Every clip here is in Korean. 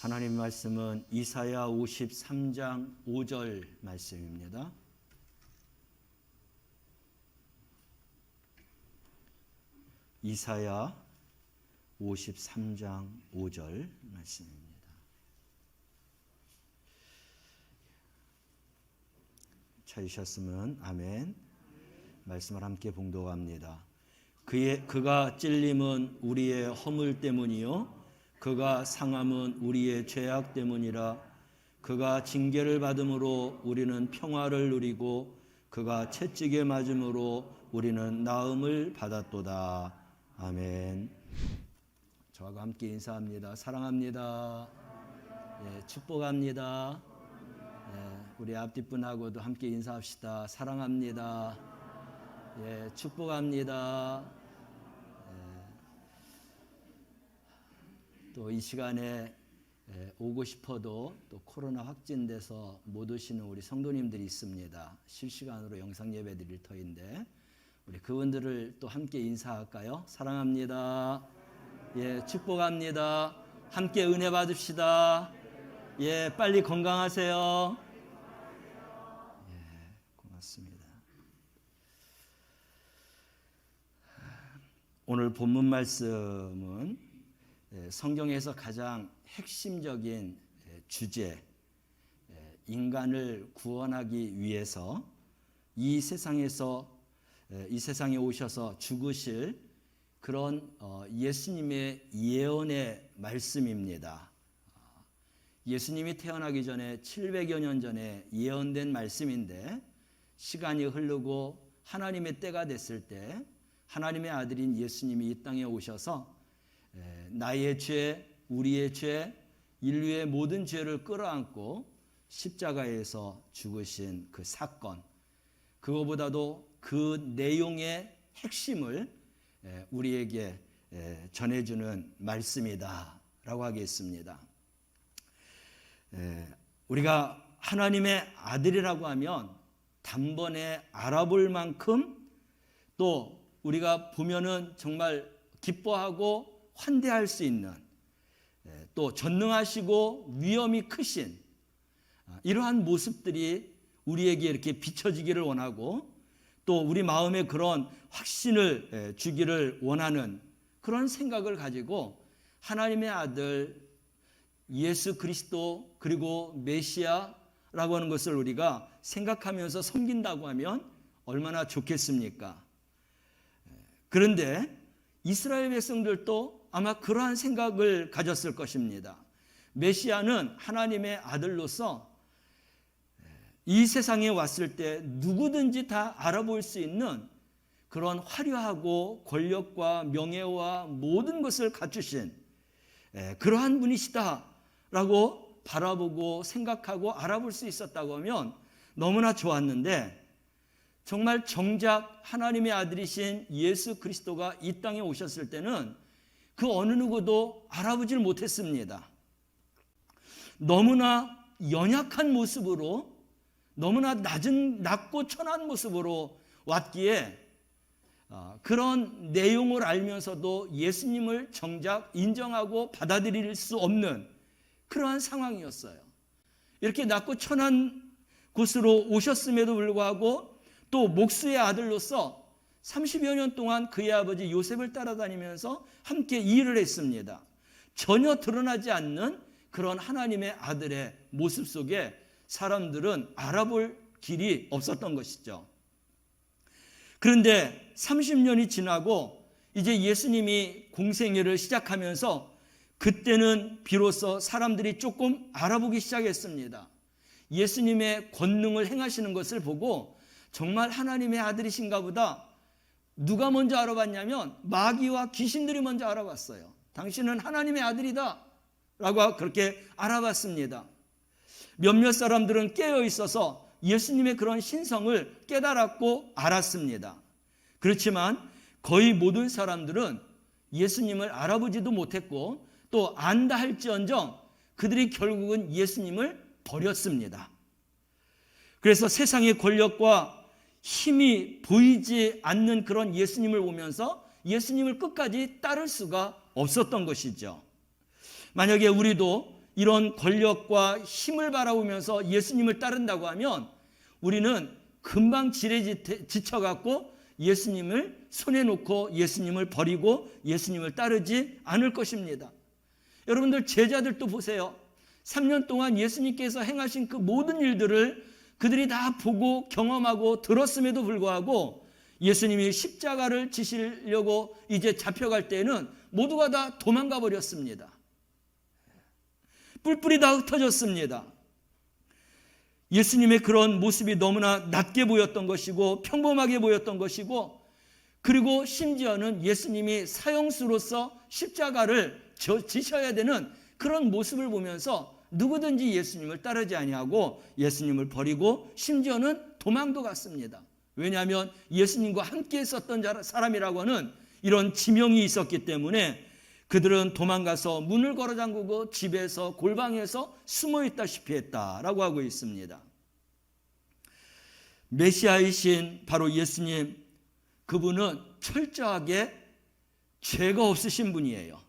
하나님 말씀은 이사야 53장 5절 말씀입니다. 이사야 53장 5절 말씀입니다. 찾으셨으면 아멘. 말씀을 함께 봉독합니다. 그가 찔림은 우리의 허물 때문이요 그가 상함은 우리의 죄악 때문이라. 그가 징계를 받음으로 우리는 평화를 누리고 그가 채찍에 맞음으로 우리는 나음을 받았도다. 아멘. 저하고 함께 인사합니다. 사랑합니다. 예, 축복합니다. 예, 우리 앞뒷분하고도 함께 인사합시다. 사랑합니다. 예, 축복합니다. 또 이 시간에 오고 싶어도 또 코로나 확진돼서 못 오시는 우리 성도님들이 있습니다. 실시간으로 영상 예배 드릴 터인데 우리 그분들을 또 함께 인사할까요? 사랑합니다. 예, 축복합니다. 함께 은혜 받읍시다. 예, 빨리 건강하세요. 예, 고맙습니다. 오늘 본문 말씀은 성경에서 가장 핵심적인 주제, 인간을 구원하기 위해서 이 세상에 오셔서 죽으실 그런 예수님의 예언의 말씀입니다. 예수님이 태어나기 전에 700여 년 전에 예언된 말씀인데 시간이 흐르고 하나님의 때가 됐을 때 하나님의 아들인 예수님이 이 땅에 오셔서 나의 죄, 우리의 죄, 인류의 모든 죄를 끌어안고 십자가에서 죽으신 그 사건, 그거보다도 그 내용의 핵심을 우리에게 전해주는 말씀이다 라고 하겠습니다. 우리가 하나님의 아들이라고 하면 단번에 알아볼 만큼 또 우리가 보면은 정말 기뻐하고 환대할 수 있는 또 전능하시고 위엄이 크신 이러한 모습들이 우리에게 이렇게 비춰지기를 원하고 또 우리 마음에 그런 확신을 주기를 원하는 그런 생각을 가지고 하나님의 아들 예수 그리스도 그리고 메시아라고 하는 것을 우리가 생각하면서 섬긴다고 하면 얼마나 좋겠습니까? 그런데 이스라엘 백성들도 아마 그러한 생각을 가졌을 것입니다. 메시아는 하나님의 아들로서 이 세상에 왔을 때 누구든지 다 알아볼 수 있는 그런 화려하고 권력과 명예와 모든 것을 갖추신 그러한 분이시다라고 바라보고 생각하고 알아볼 수 있었다고 하면 너무나 좋았는데 정말 정작 하나님의 아들이신 예수 그리스도가 이 땅에 오셨을 때는 그 어느 누구도 알아보질 못했습니다. 너무나 연약한 모습으로 너무나 낮고 천한 모습으로 왔기에 그런 내용을 알면서도 예수님을 정작 인정하고 받아들일 수 없는 그러한 상황이었어요. 이렇게 낮고 천한 곳으로 오셨음에도 불구하고 또 목수의 아들로서 30여 년 동안 그의 아버지 요셉을 따라다니면서 함께 일을 했습니다. 전혀 드러나지 않는 그런 하나님의 아들의 모습 속에 사람들은 알아볼 길이 없었던 것이죠. 그런데 30년이 지나고 이제 예수님이 공생애를 시작하면서 그때는 비로소 사람들이 조금 알아보기 시작했습니다. 예수님의 권능을 행하시는 것을 보고 정말 하나님의 아들이신가 보다. 누가 먼저 알아봤냐면 마귀와 귀신들이 먼저 알아봤어요. 당신은 하나님의 아들이다 라고 그렇게 알아봤습니다. 몇몇 사람들은 깨어 있어서 예수님의 그런 신성을 깨달았고 알았습니다. 그렇지만 거의 모든 사람들은 예수님을 알아보지도 못했고 또 안다 할지언정 그들이 결국은 예수님을 버렸습니다. 그래서 세상의 권력과 힘이 보이지 않는 그런 예수님을 보면서 예수님을 끝까지 따를 수가 없었던 것이죠. 만약에 우리도 이런 권력과 힘을 바라보면서 예수님을 따른다고 하면 우리는 금방 지레 지쳐갖고 예수님을 손에 놓고 예수님을 버리고 예수님을 따르지 않을 것입니다. 여러분들 제자들도 보세요. 3년 동안 예수님께서 행하신 그 모든 일들을 그들이 다 보고 경험하고 들었음에도 불구하고 예수님이 십자가를 지시려고 이제 잡혀갈 때에는 모두가 다 도망가 버렸습니다. 뿔뿔이 다 흩어졌습니다. 예수님의 그런 모습이 너무나 낮게 보였던 것이고 평범하게 보였던 것이고, 그리고 심지어는 예수님이 사형수로서 십자가를 지셔야 되는 그런 모습을 보면서 누구든지 예수님을 따르지 아니하고 예수님을 버리고 심지어는 도망도 갔습니다. 왜냐하면 예수님과 함께 있었던 사람이라고 하는 이런 지명이 있었기 때문에 그들은 도망가서 문을 걸어 잠그고 집에서 골방에서 숨어 있다시피 했다라고 하고 있습니다. 메시아이신 바로 예수님, 그분은 철저하게 죄가 없으신 분이에요.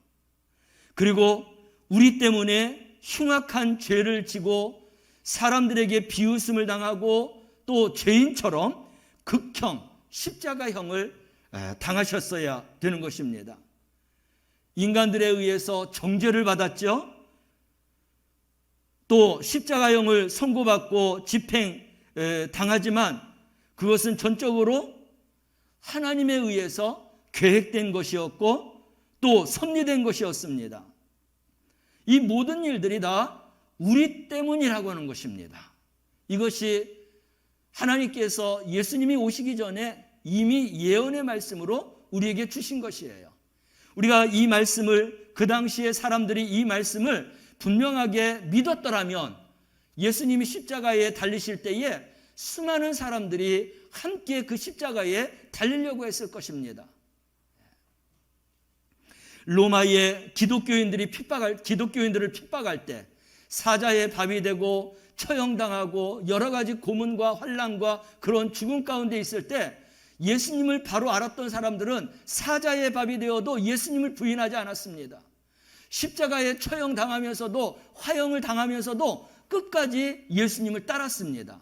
그리고 우리 때문에 흉악한 죄를 지고 사람들에게 비웃음을 당하고 또 죄인처럼 극형, 십자가형을 당하셨어야 되는 것입니다. 인간들에 의해서 정죄를 받았죠. 또 십자가형을 선고받고 집행 당하지만 그것은 전적으로 하나님에 의해서 계획된 것이었고 또 섭리된 것이었습니다. 이 모든 일들이 다 우리 때문이라고 하는 것입니다. 이것이 하나님께서 예수님이 오시기 전에 이미 예언의 말씀으로 우리에게 주신 것이에요. 우리가 이 말씀을, 그 당시에 사람들이 이 말씀을 분명하게 믿었더라면 예수님이 십자가에 달리실 때에 수많은 사람들이 함께 그 십자가에 달리려고 했을 것입니다. 로마의 기독교인들을 핍박할 때 사자의 밥이 되고 처형당하고 여러 가지 고문과 환난과 그런 죽음 가운데 있을 때 예수님을 바로 알았던 사람들은 사자의 밥이 되어도 예수님을 부인하지 않았습니다. 십자가에 처형당하면서도 화형을 당하면서도 끝까지 예수님을 따랐습니다.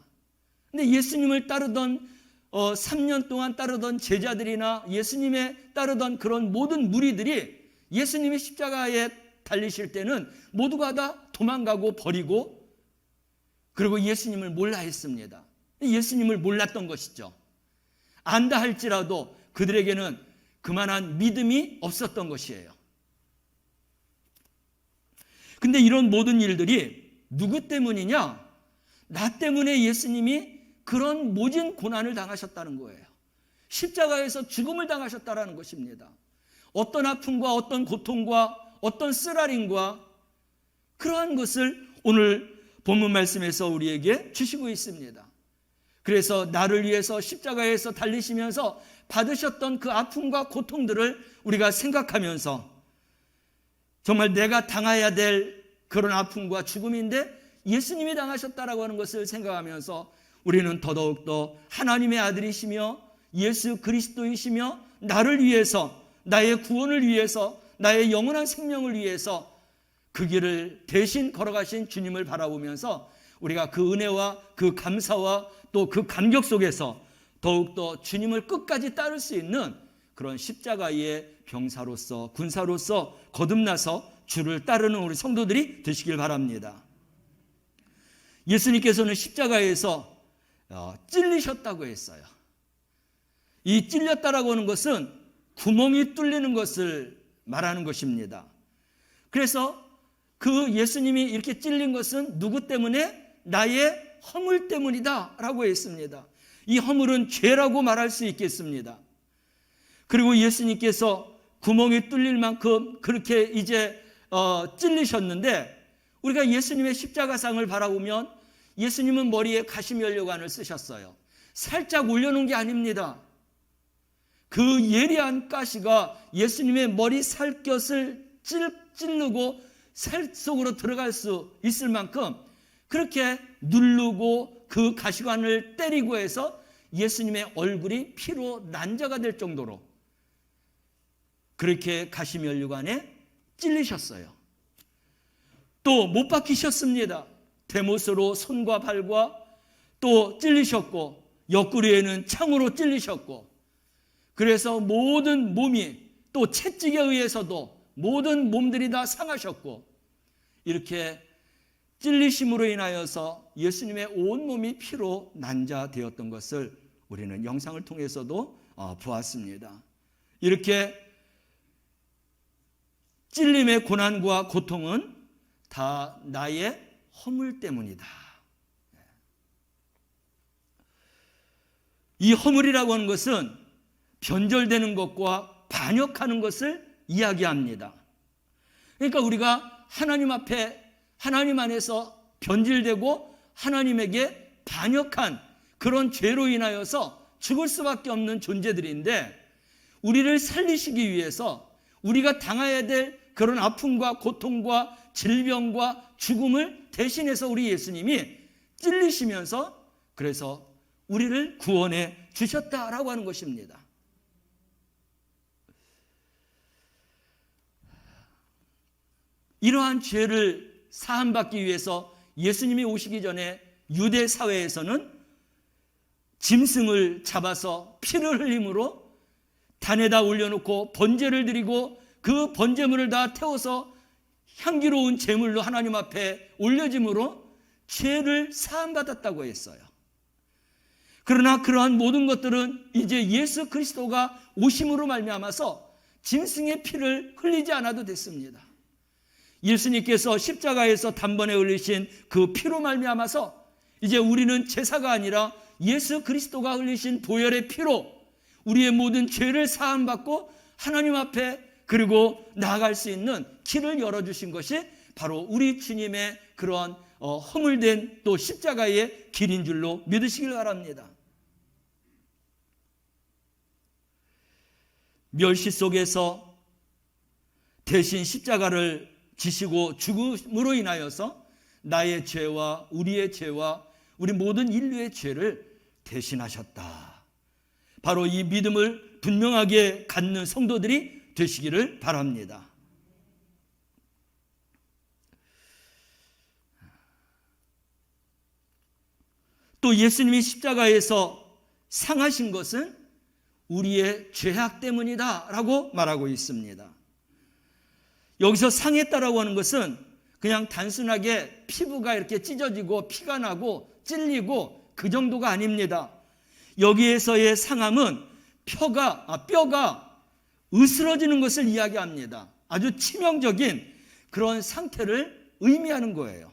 근데 예수님을 따르던 3년 동안 따르던 제자들이나 예수님의 따르던 그런 모든 무리들이 예수님이 십자가에 달리실 때는 모두가 다 도망가고 버리고 그리고 예수님을 몰라 했습니다. 예수님을 몰랐던 것이죠. 안다 할지라도 그들에게는 그만한 믿음이 없었던 것이에요. 근데 이런 모든 일들이 누구 때문이냐? 나 때문에 예수님이 그런 모진 고난을 당하셨다는 거예요. 십자가에서 죽음을 당하셨다는 것입니다. 어떤 아픔과 어떤 고통과 어떤 쓰라림과 그러한 것을 오늘 본문 말씀에서 우리에게 주시고 있습니다. 그래서 나를 위해서 십자가에서 달리시면서 받으셨던 그 아픔과 고통들을 우리가 생각하면서 정말 내가 당해야 될 그런 아픔과 죽음인데 예수님이 당하셨다라고 하는 것을 생각하면서 우리는 더더욱더 하나님의 아들이시며 예수 그리스도이시며 나를 위해서, 나의 구원을 위해서, 나의 영원한 생명을 위해서 그 길을 대신 걸어가신 주님을 바라보면서 우리가 그 은혜와 그 감사와 또 그 감격 속에서 더욱더 주님을 끝까지 따를 수 있는 그런 십자가의 병사로서, 군사로서 거듭나서 주를 따르는 우리 성도들이 되시길 바랍니다. 예수님께서는 십자가에서 찔리셨다고 했어요. 이 찔렸다라고 하는 것은 구멍이 뚫리는 것을 말하는 것입니다. 그래서 그 예수님이 이렇게 찔린 것은 누구 때문에? 나의 허물 때문이다 라고 했습니다. 이 허물은 죄라고 말할 수 있겠습니다. 그리고 예수님께서 구멍이 뚫릴 만큼 그렇게 이제 찔리셨는데 우리가 예수님의 십자가상을 바라보면 예수님은 머리에 가시면류관을 쓰셨어요. 살짝 올려놓은 게 아닙니다. 그 예리한 가시가 예수님의 머리 살갗을 찌르고 살 속으로 들어갈 수 있을 만큼 그렇게 누르고 그 가시관을 때리고 해서 예수님의 얼굴이 피로 난자가 될 정도로 그렇게 가시면류관에 찔리셨어요. 또 못 박히셨습니다. 대못으로 손과 발과 또 찔리셨고, 옆구리에는 창으로 찔리셨고, 그래서 모든 몸이 또 채찍에 의해서도 모든 몸들이 다 상하셨고, 이렇게 찔리심으로 인하여서 예수님의 온몸이 피로 난자되었던 것을 우리는 영상을 통해서도 보았습니다. 이렇게 찔림의 고난과 고통은 다 나의 허물 때문이다. 이 허물이라고 하는 것은 변절되는 것과 반역하는 것을 이야기합니다. 그러니까 우리가 하나님 앞에, 하나님 안에서 변질되고 하나님에게 반역한 그런 죄로 인하여서 죽을 수밖에 없는 존재들인데, 우리를 살리시기 위해서 우리가 당해야 될 그런 아픔과 고통과 질병과 죽음을 대신해서 우리 예수님이 찔리시면서 그래서 우리를 구원해 주셨다라고 하는 것입니다. 이러한 죄를 사함받기 위해서 예수님이 오시기 전에 유대 사회에서는 짐승을 잡아서 피를 흘림으로 단에다 올려놓고 번제를 드리고 그 번제물을 다 태워서 향기로운 제물로 하나님 앞에 올려짐으로 죄를 사함받았다고 했어요. 그러나 그러한 모든 것들은 이제 예수 그리스도가 오심으로 말미암아서 짐승의 피를 흘리지 않아도 됐습니다. 예수님께서 십자가에서 단번에 흘리신 그 피로 말미암아서 이제 우리는 제사가 아니라 예수 그리스도가 흘리신 보혈의 피로 우리의 모든 죄를 사함받고 하나님 앞에 그리고 나아갈 수 있는 길을 열어주신 것이 바로 우리 주님의 그러한 허물된 또 십자가의 길인 줄로 믿으시길 바랍니다. 멸시 속에서 대신 십자가를 지시고 죽음으로 인하여서 나의 죄와 우리의 죄와 우리 모든 인류의 죄를 대신하셨다. 바로 이 믿음을 분명하게 갖는 성도들이 되시기를 바랍니다. 또 예수님이 십자가에서 상하신 것은 우리의 죄악 때문이다 라고 말하고 있습니다. 여기서 상했다라고 하는 것은 그냥 단순하게 피부가 이렇게 찢어지고 피가 나고 찔리고 그 정도가 아닙니다. 여기에서의 상함은 뼈가 으스러지는 것을 이야기합니다. 아주 치명적인 그런 상태를 의미하는 거예요.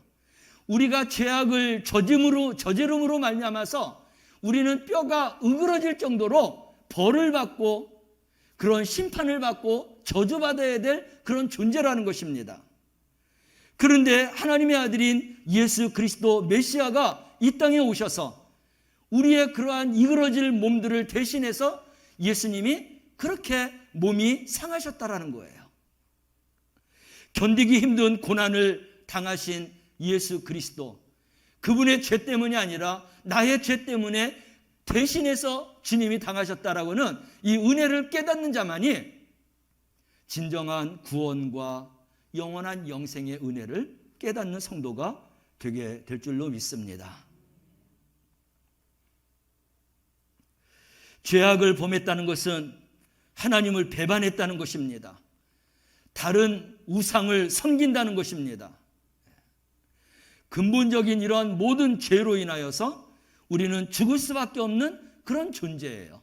우리가 죄악을 저지름으로 말미암아서 우리는 뼈가 으그러질 정도로 벌을 받고 그런 심판을 받고 저주받아야 될 그런 존재라는 것입니다. 그런데 하나님의 아들인 예수 그리스도 메시아가 이 땅에 오셔서 우리의 그러한 이그러질 몸들을 대신해서 예수님이 그렇게 몸이 상하셨다라는 거예요. 견디기 힘든 고난을 당하신 예수 그리스도, 그분의 죄 때문이 아니라 나의 죄 때문에 대신해서 주님이 당하셨다라고는 이 은혜를 깨닫는 자만이 진정한 구원과 영원한 영생의 은혜를 깨닫는 성도가 되게 될 줄로 믿습니다. 죄악을 범했다는 것은 하나님을 배반했다는 것입니다. 다른 우상을 섬긴다는 것입니다. 근본적인 이러한 모든 죄로 인하여서 우리는 죽을 수밖에 없는 그런 존재예요.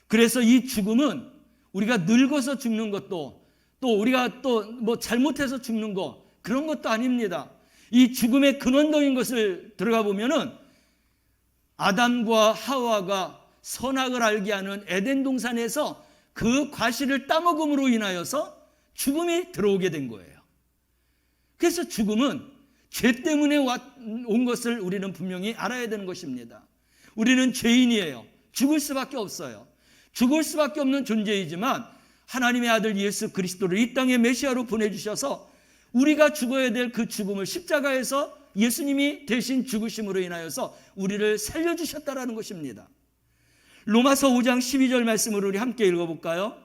그래서 이 죽음은 우리가 늙어서 죽는 것도 또 우리가 또 뭐 잘못해서 죽는 거 그런 것도 아닙니다. 이 죽음의 근원적인 것을 들어가 보면은 아담과 하와가 선악을 알게 하는 에덴 동산에서 그 과실을 따먹음으로 인하여서 죽음이 들어오게 된 거예요. 그래서 죽음은 죄 때문에 온 것을 우리는 분명히 알아야 되는 것입니다. 우리는 죄인이에요. 죽을 수밖에 없어요. 죽을 수밖에 없는 존재이지만 하나님의 아들 예수 그리스도를 이 땅에 메시아로 보내주셔서 우리가 죽어야 될 그 죽음을 십자가에서 예수님이 대신 죽으심으로 인하여서 우리를 살려주셨다라는 것입니다. 로마서 5장 12절 말씀을 우리 함께 읽어볼까요?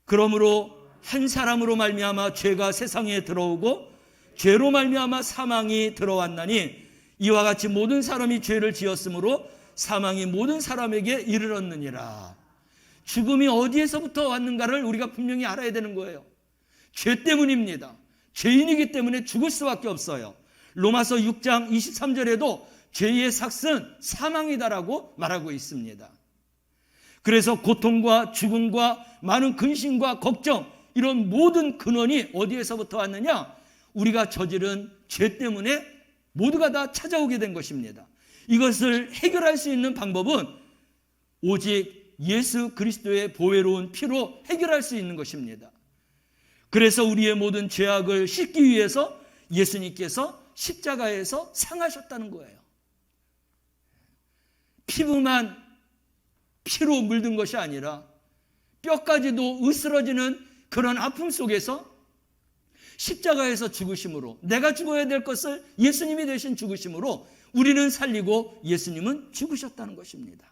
그러므로 한 사람으로 말미암아 죄가 세상에 들어오고 죄로 말미암아 사망이 들어왔나니 이와 같이 모든 사람이 죄를 지었으므로 사망이 모든 사람에게 이르렀느니라. 죽음이 어디에서부터 왔는가를 우리가 분명히 알아야 되는 거예요. 죄 때문입니다. 죄인이기 때문에 죽을 수밖에 없어요. 로마서 6장 23절에도 죄의 삭은 사망이다라고 말하고 있습니다. 그래서 고통과 죽음과 많은 근심과 걱정, 이런 모든 근원이 어디에서부터 왔느냐? 우리가 저지른 죄 때문에 모두가 다 찾아오게 된 것입니다. 이것을 해결할 수 있는 방법은 오직 예수 그리스도의 보배로운 피로 해결할 수 있는 것입니다. 그래서 우리의 모든 죄악을 씻기 위해서 예수님께서 십자가에서 상하셨다는 거예요. 피부만 피로 물든 것이 아니라 뼈까지도 으스러지는 그런 아픔 속에서 십자가에서 죽으심으로, 내가 죽어야 될 것을 예수님이 대신 죽으심으로 우리는 살리고 예수님은 죽으셨다는 것입니다.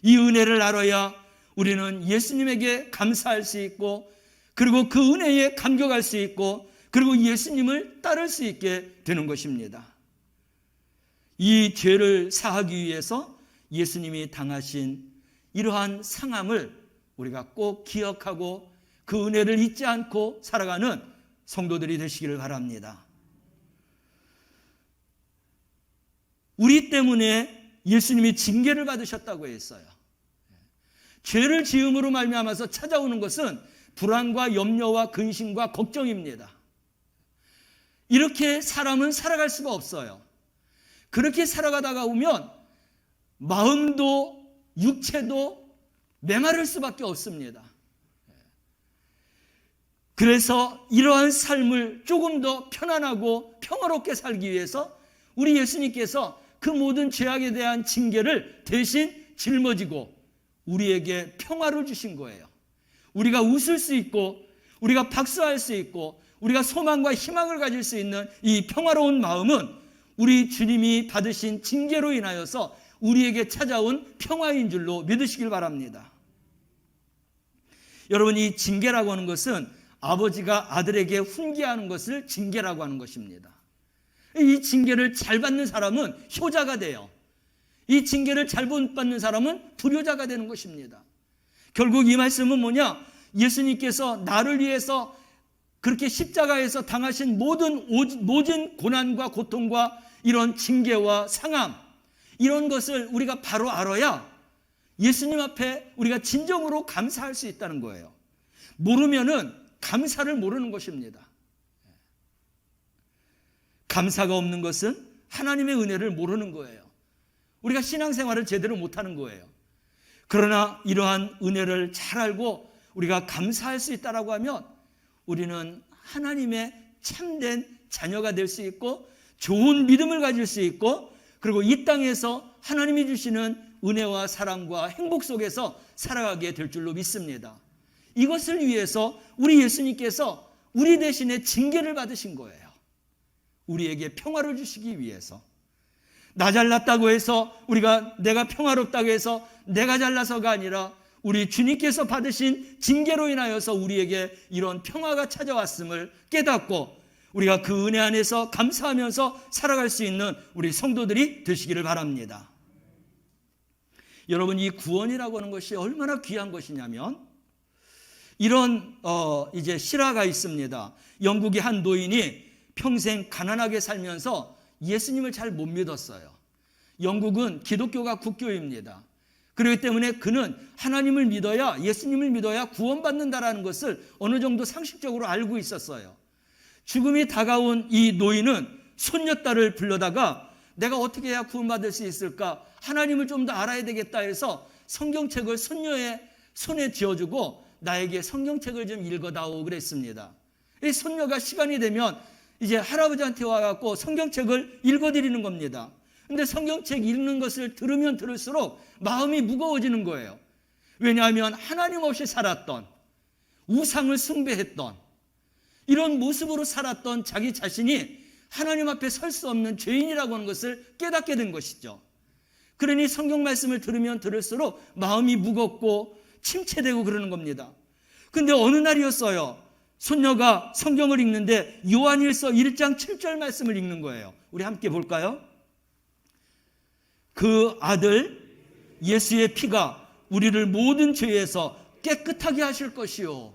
이 은혜를 알아야 우리는 예수님에게 감사할 수 있고, 그리고 그 은혜에 감격할 수 있고, 그리고 예수님을 따를 수 있게 되는 것입니다. 이 죄를 사하기 위해서 예수님이 당하신 이러한 상함을 우리가 꼭 기억하고 그 은혜를 잊지 않고 살아가는 성도들이 되시기를 바랍니다. 우리 때문에 예수님이 징계를 받으셨다고 했어요. 죄를 지음으로 말미암아서 찾아오는 것은 불안과 염려와 근심과 걱정입니다. 이렇게 사람은 살아갈 수가 없어요. 그렇게 살아가다가 보면 마음도 육체도 메마를 수밖에 없습니다. 그래서 이러한 삶을 조금 더 편안하고 평화롭게 살기 위해서 우리 예수님께서 그 모든 죄악에 대한 징계를 대신 짊어지고 우리에게 평화를 주신 거예요. 우리가 웃을 수 있고, 우리가 박수할 수 있고, 우리가 소망과 희망을 가질 수 있는 이 평화로운 마음은 우리 주님이 받으신 징계로 인하여서 우리에게 찾아온 평화인 줄로 믿으시길 바랍니다. 여러분, 이 징계라고 하는 것은 아버지가 아들에게 훈계하는 것을 징계라고 하는 것입니다. 이 징계를 잘 받는 사람은 효자가 돼요. 이 징계를 잘 못 받는 사람은 불효자가 되는 것입니다. 결국 이 말씀은 뭐냐? 예수님께서 나를 위해서 그렇게 십자가에서 당하신 모든 고난과 고통과 이런 징계와 상함, 이런 것을 우리가 바로 알아야 예수님 앞에 우리가 진정으로 감사할 수 있다는 거예요. 모르면은 감사를 모르는 것입니다. 감사가 없는 것은 하나님의 은혜를 모르는 거예요. 우리가 신앙생활을 제대로 못하는 거예요. 그러나 이러한 은혜를 잘 알고 우리가 감사할 수 있다라고 하면 우리는 하나님의 참된 자녀가 될 수 있고 좋은 믿음을 가질 수 있고, 그리고 이 땅에서 하나님이 주시는 은혜와 사랑과 행복 속에서 살아가게 될 줄로 믿습니다. 이것을 위해서 우리 예수님께서 우리 대신에 징계를 받으신 거예요. 우리에게 평화를 주시기 위해서. 나 잘났다고 해서 내가 평화롭다고 해서 내가 잘나서가 아니라 우리 주님께서 받으신 징계로 인하여서 우리에게 이런 평화가 찾아왔음을 깨닫고 우리가 그 은혜 안에서 감사하면서 살아갈 수 있는 우리 성도들이 되시기를 바랍니다. 여러분, 이 구원이라고 하는 것이 얼마나 귀한 것이냐면 이런 이제 실화가 있습니다. 영국의 한 노인이 평생 가난하게 살면서 예수님을 잘 못 믿었어요. 영국은 기독교가 국교입니다. 그렇기 때문에 그는 하나님을 믿어야, 예수님을 믿어야 구원받는다라는 것을 어느 정도 상식적으로 알고 있었어요. 죽음이 다가온 이 노인은 손녀딸을 불러다가 내가 어떻게 해야 구원받을 수 있을까? 하나님을 좀 더 알아야 되겠다 해서 성경책을 손녀의 손에 쥐어주고 나에게 성경책을 좀 읽어다오 그랬습니다. 이 손녀가 시간이 되면 이제 할아버지한테 와갖고 성경책을 읽어드리는 겁니다. 근데 성경책 읽는 것을 들으면 들을수록 마음이 무거워지는 거예요. 왜냐하면 하나님 없이 살았던, 우상을 숭배했던 이런 모습으로 살았던 자기 자신이 하나님 앞에 설 수 없는 죄인이라고 하는 것을 깨닫게 된 것이죠. 그러니 성경 말씀을 들으면 들을수록 마음이 무겁고 침체되고 그러는 겁니다. 근데 어느 날이었어요. 손녀가 성경을 읽는데 요한일서 1장 7절 말씀을 읽는 거예요. 우리 함께 볼까요? 그 아들 예수의 피가 우리를 모든 죄에서 깨끗하게 하실 것이요.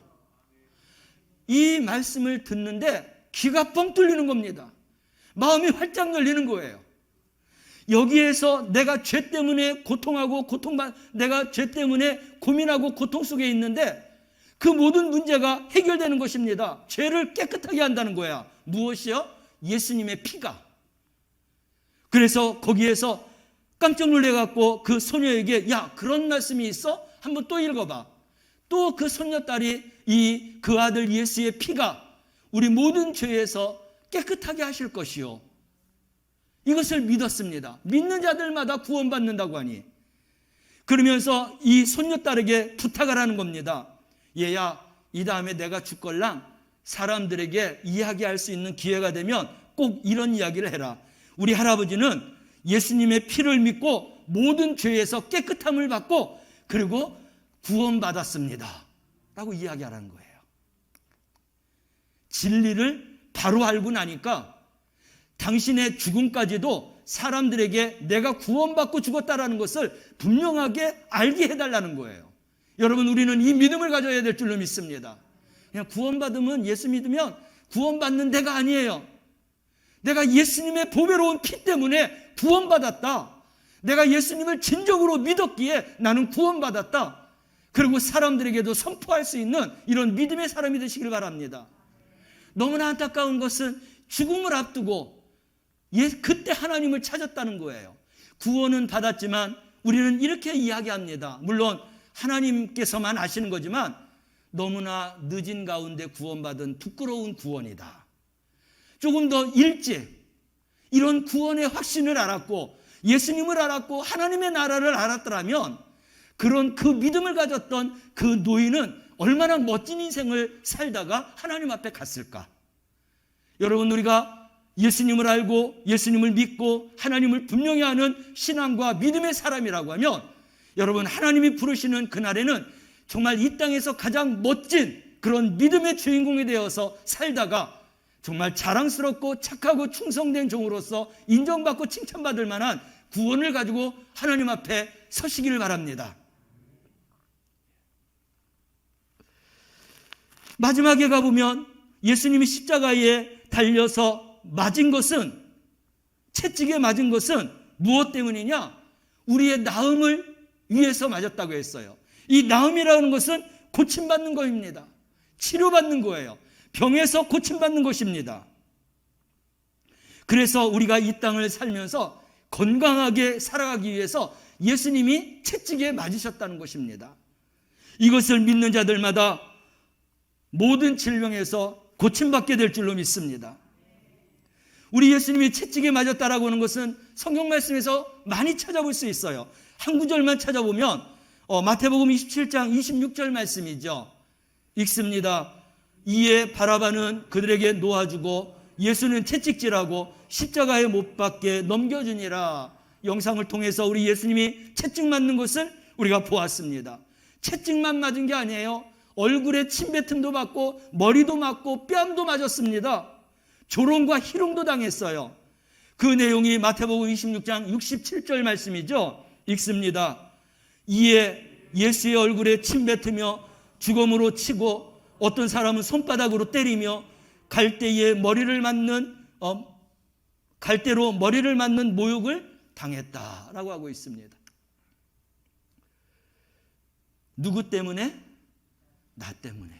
이 말씀을 듣는데 귀가 뻥 뚫리는 겁니다. 마음이 활짝 열리는 거예요. 여기에서 내가 죄 때문에 고통하고 내가 죄 때문에 고민하고 고통 속에 있는데 그 모든 문제가 해결되는 것입니다. 죄를 깨끗하게 한다는 거야. 무엇이요? 예수님의 피가. 그래서 거기에서 깜짝 놀래갖고 그 소녀에게 야, 그런 말씀이 있어? 한번 또 읽어봐. 또 그 손녀딸이 그 아들 예수의 피가 우리 모든 죄에서 깨끗하게 하실 것이요. 이것을 믿었습니다. 믿는 자들마다 구원받는다고 하니. 그러면서 이 손녀딸에게 부탁을 하는 겁니다. 얘야, 이 다음에 내가 죽걸랑 사람들에게 이야기할 수 있는 기회가 되면 꼭 이런 이야기를 해라. 우리 할아버지는 예수님의 피를 믿고 모든 죄에서 깨끗함을 받고 그리고 구원받았습니다 라고 이야기하라는 거예요. 진리를 바로 알고 나니까 당신의 죽음까지도 사람들에게 내가 구원받고 죽었다라는 것을 분명하게 알게 해달라는 거예요. 여러분, 우리는 이 믿음을 가져야 될 줄로 믿습니다. 그냥 구원받으면, 예수 믿으면 구원받는 데가 아니에요. 내가 예수님의 보배로운 피 때문에 구원받았다. 내가 예수님을 진정으로 믿었기에 나는 구원받았다. 그리고 사람들에게도 선포할 수 있는 이런 믿음의 사람이 되시길 바랍니다. 너무나 안타까운 것은 죽음을 앞두고 그때 하나님을 찾았다는 거예요. 구원은 받았지만 우리는 이렇게 이야기합니다. 물론 하나님께서만 아시는 거지만 너무나 늦은 가운데 구원받은 부끄러운 구원이다. 조금 더 일찍 이런 구원의 확신을 알았고 예수님을 알았고 하나님의 나라를 알았더라면 그런 그 믿음을 가졌던 그 노인은 얼마나 멋진 인생을 살다가 하나님 앞에 갔을까? 여러분, 우리가 예수님을 알고 예수님을 믿고 하나님을 분명히 아는 신앙과 믿음의 사람이라고 하면 여러분, 하나님이 부르시는 그날에는 정말 이 땅에서 가장 멋진 그런 믿음의 주인공이 되어서 살다가 정말 자랑스럽고 착하고 충성된 종으로서 인정받고 칭찬받을 만한 구원을 가지고 하나님 앞에 서시기를 바랍니다. 마지막에 가보면 예수님이 십자가에 달려서 맞은 것은, 채찍에 맞은 것은 무엇 때문이냐? 우리의 나음을 위해서 맞았다고 했어요. 이 나음이라는 것은 고침받는 것입니다. 치료받는 거예요. 병에서 고침받는 것입니다. 그래서 우리가 이 땅을 살면서 건강하게 살아가기 위해서 예수님이 채찍에 맞으셨다는 것입니다. 이것을 믿는 자들마다 모든 질병에서 고침받게 될 줄로 믿습니다. 우리 예수님이 채찍에 맞았다라고 하는 것은 성경 말씀에서 많이 찾아볼 수 있어요. 한 구절만 찾아보면 마태복음 27장 26절 말씀이죠. 읽습니다. 이에 바라바는 그들에게 놓아주고 예수는 채찍질하고 십자가에 못 박게 넘겨주니라. 영상을 통해서 우리 예수님이 채찍 맞는 것을 우리가 보았습니다. 채찍만 맞은 게 아니에요. 얼굴에 침뱉음도 맞고 머리도 맞고 뺨도 맞았습니다. 조롱과 희롱도 당했어요. 그 내용이 마태복음 26장 67절 말씀이죠. 읽습니다. 이에 예수의 얼굴에 침뱉으며 주검으로 치고 어떤 사람은 손바닥으로 때리며 갈대로 머리를 맞는 모욕을 당했다라고 하고 있습니다. 누구 때문에? 나 때문에.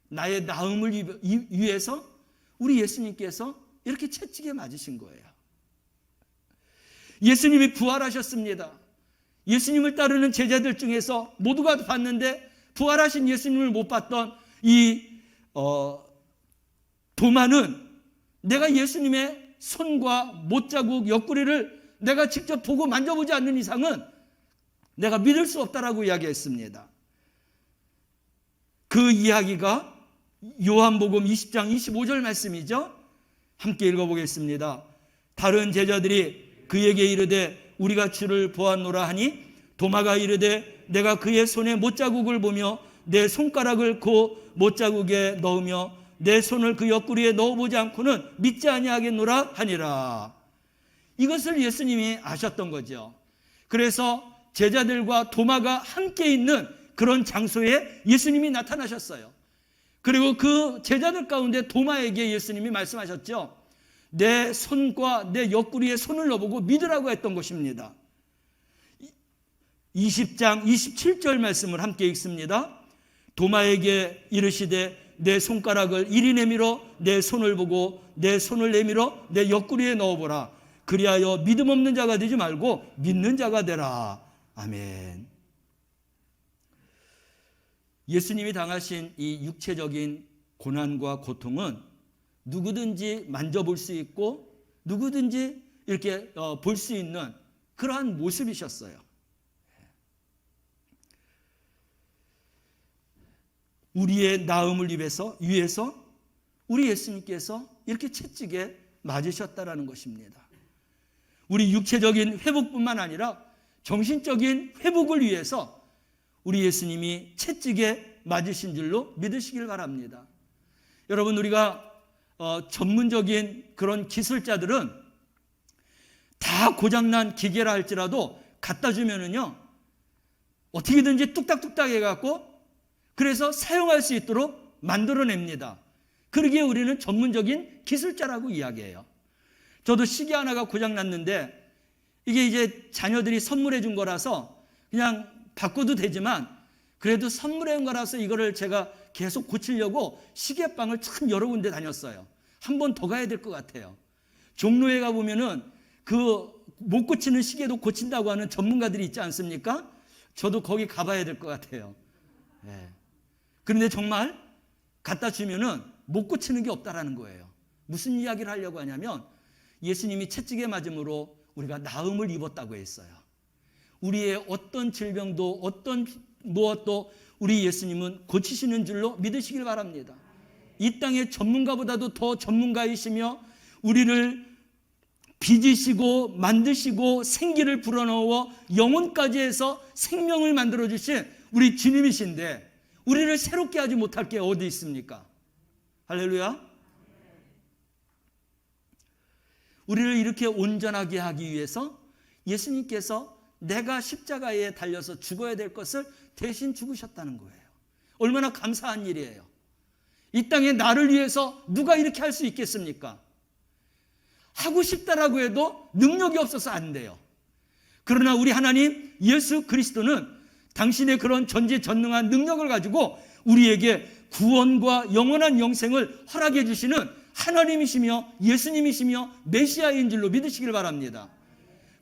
나의 나음을 위해서 우리 예수님께서 이렇게 채찍에 맞으신 거예요. 예수님이 부활하셨습니다. 예수님을 따르는 제자들 중에서 모두가 봤는데 부활하신 예수님을 못 봤던 도마는 내가 예수님의 손과 못자국, 옆구리를 내가 직접 보고 만져보지 않는 이상은 내가 믿을 수 없다라고 이야기했습니다. 그 이야기가 요한복음 20장 25절 말씀이죠. 함께 읽어보겠습니다. 다른 제자들이 그에게 이르되 우리가 주를 보았노라 하니 도마가 이르되 내가 그의 손에 못자국을 보며 내 손가락을 그 못자국에 넣으며 내 손을 그 옆구리에 넣어보지 않고는 믿지 아니하겠노라 하니라. 이것을 예수님이 아셨던 거죠. 그래서 제자들과 도마가 함께 있는 그런 장소에 예수님이 나타나셨어요. 그리고 그 제자들 가운데 도마에게 예수님이 말씀하셨죠. 내 손과 내 옆구리에 손을 넣어보고 믿으라고 했던 것입니다. 20장 27절 말씀을 함께 읽습니다. 도마에게 이르시되 내 손가락을 이리 내밀어 내 손을 보고 내 손을 내밀어 내 옆구리에 넣어보라. 그리하여 믿음 없는 자가 되지 말고 믿는 자가 되라. 아멘. 예수님이 당하신 이 육체적인 고난과 고통은 누구든지 만져볼 수 있고 누구든지 이렇게 볼 수 있는 그러한 모습이셨어요. 우리의 나음을 위해서 우리 예수님께서 이렇게 채찍에 맞으셨다라는 것입니다. 우리 육체적인 회복뿐만 아니라 정신적인 회복을 위해서 우리 예수님이 채찍에 맞으신 줄로 믿으시길 바랍니다. 여러분, 우리가 전문적인 그런 기술자들은 다 고장난 기계라 할지라도 갖다 주면은요 어떻게든지 뚝딱뚝딱 해갖고 그래서 사용할 수 있도록 만들어냅니다. 그러기에 우리는 전문적인 기술자라고 이야기해요. 저도 시계 하나가 고장났는데 이게 이제 자녀들이 선물해 준 거라서 그냥 바꿔도 되지만 그래도 선물해 준 거라서 이거를 제가 계속 고치려고 시계방을 참 여러 군데 다녔어요. 한 번 더 가야 될 것 같아요. 종로에 가보면은 그 못 고치는 시계도 고친다고 하는 전문가들이 있지 않습니까? 저도 거기 가봐야 될 것 같아요. 네. 그런데 정말 갖다 주면은 못 고치는 게 없다라는 거예요. 무슨 이야기를 하려고 하냐면 예수님이 채찍에 맞음으로 우리가 나음을 입었다고 했어요. 우리의 어떤 질병도 어떤 무엇도 우리 예수님은 고치시는 줄로 믿으시길 바랍니다. 이 땅의 전문가보다도 더 전문가이시며 우리를 빚으시고 만드시고 생기를 불어넣어 영혼까지 해서 생명을 만들어주신 우리 주님이신데 우리를 새롭게 하지 못할 게 어디 있습니까? 할렐루야. 우리를 이렇게 온전하게 하기 위해서 예수님께서 내가 십자가에 달려서 죽어야 될 것을 대신 죽으셨다는 거예요. 얼마나 감사한 일이에요. 이 땅에 나를 위해서 누가 이렇게 할 수 있겠습니까? 하고 싶다라고 해도 능력이 없어서 안 돼요. 그러나 우리 하나님 예수 그리스도는 당신의 그런 전지전능한 능력을 가지고 우리에게 구원과 영원한 영생을 허락해 주시는 하나님이시며 예수님이시며 메시아인 줄로 믿으시길 바랍니다.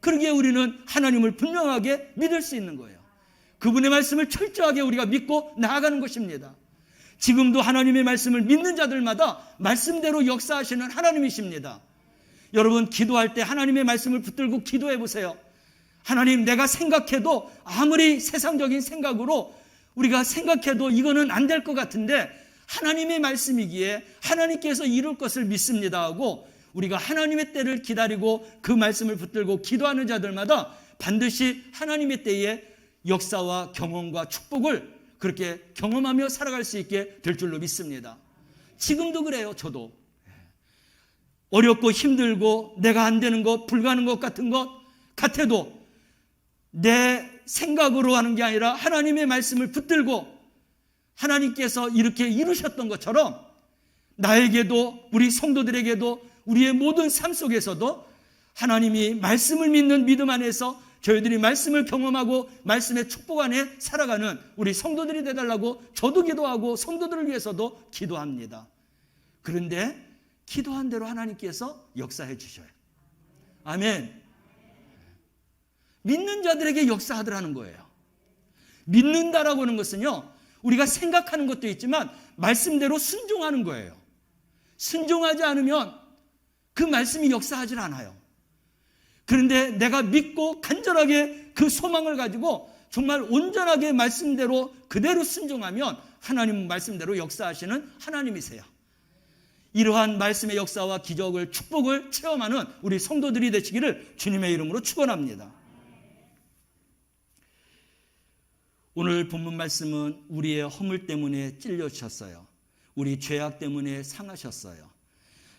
그러기에 우리는 하나님을 분명하게 믿을 수 있는 거예요. 그분의 말씀을 철저하게 우리가 믿고 나아가는 것입니다. 지금도 하나님의 말씀을 믿는 자들마다 말씀대로 역사하시는 하나님이십니다. 여러분, 기도할 때 하나님의 말씀을 붙들고 기도해 보세요. 하나님, 내가 생각해도 아무리 세상적인 생각으로 우리가 생각해도 이거는 안 될 것 같은데 하나님의 말씀이기에 하나님께서 이룰 것을 믿습니다 하고 우리가 하나님의 때를 기다리고 그 말씀을 붙들고 기도하는 자들마다 반드시 하나님의 때에 역사와 경험과 축복을 그렇게 경험하며 살아갈 수 있게 될 줄로 믿습니다. 지금도 그래요. 저도 어렵고 힘들고 내가 안 되는 것, 불가능한 것 같은 것 같아도 내 생각으로 하는 게 아니라 하나님의 말씀을 붙들고 하나님께서 이렇게 이루셨던 것처럼 나에게도 우리 성도들에게도 우리의 모든 삶 속에서도 하나님이 말씀을 믿는 믿음 안에서 저희들이 말씀을 경험하고 말씀의 축복 안에 살아가는 우리 성도들이 되달라고 저도 기도하고 성도들을 위해서도 기도합니다. 그런데 기도한 대로 하나님께서 역사해 주셔요. 아멘. 믿는 자들에게 역사하더라는 거예요. 믿는다라고 하는 것은요, 우리가 생각하는 것도 있지만 말씀대로 순종하는 거예요. 순종하지 않으면 그 말씀이 역사하지 않아요. 그런데 내가 믿고 간절하게 그 소망을 가지고 정말 온전하게 말씀대로 그대로 순종하면 하나님 말씀대로 역사하시는 하나님이세요. 이러한 말씀의 역사와 기적을 축복을 체험하는 우리 성도들이 되시기를 주님의 이름으로 축원합니다. 오늘 본문 말씀은 우리의 허물 때문에 찔려주셨어요. 우리 죄악 때문에 상하셨어요.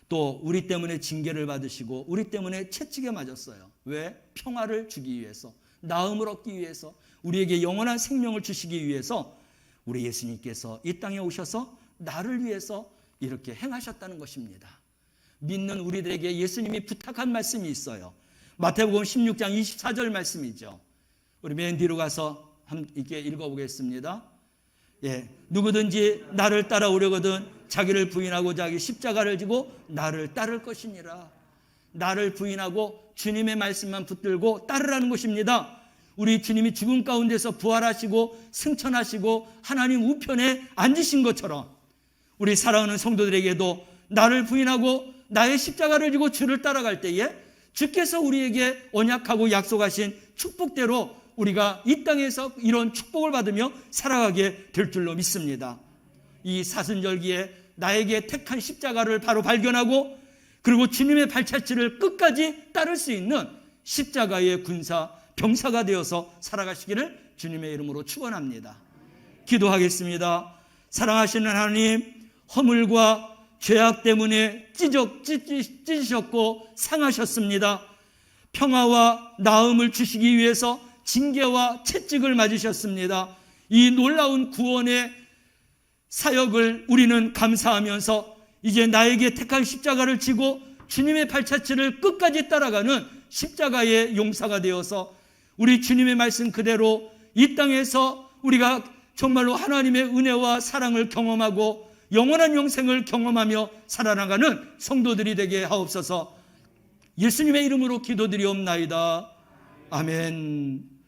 또 우리 때문에 징계를 받으시고 우리 때문에 채찍에 맞았어요. 왜? 평화를 주기 위해서, 나음을 얻기 위해서, 우리에게 영원한 생명을 주시기 위해서 우리 예수님께서 이 땅에 오셔서 나를 위해서 이렇게 행하셨다는 것입니다. 믿는 우리들에게 예수님이 부탁한 말씀이 있어요. 마태복음 16장 24절 말씀이죠. 우리 맨 뒤로 가서 함께 읽어보겠습니다. 누구든지 나를 따라오려거든 자기를 부인하고 자기 십자가를 지고 나를 따를 것이니라. 나를 부인하고 주님의 말씀만 붙들고 따르라는 것입니다. 우리 주님이 죽음 가운데서 부활하시고 승천하시고 하나님 우편에 앉으신 것처럼 우리 사랑하는 성도들에게도 나를 부인하고 나의 십자가를 지고 주를 따라갈 때에 주께서 우리에게 언약하고 약속하신 축복대로 우리가 이 땅에서 이런 축복을 받으며 살아가게 될 줄로 믿습니다. 이 사순절기에 나에게 택한 십자가를 바로 발견하고 그리고 주님의 발자취를 끝까지 따를 수 있는 십자가의 군사, 병사가 되어서 살아가시기를 주님의 이름으로 축원합니다. 기도하겠습니다. 사랑하시는 하나님, 허물과 죄악 때문에 찢으셨고 상하셨습니다. 평화와 나음을 주시기 위해서 징계와 채찍을 맞으셨습니다. 이 놀라운 구원의 사역을 우리는 감사하면서 이제 나에게 택한 십자가를 지고 주님의 발자취를 끝까지 따라가는 십자가의 용사가 되어서 우리 주님의 말씀 그대로 이 땅에서 우리가 정말로 하나님의 은혜와 사랑을 경험하고 영원한 영생을 경험하며 살아나가는 성도들이 되게 하옵소서. 예수님의 이름으로 기도드리옵나이다. 아멘.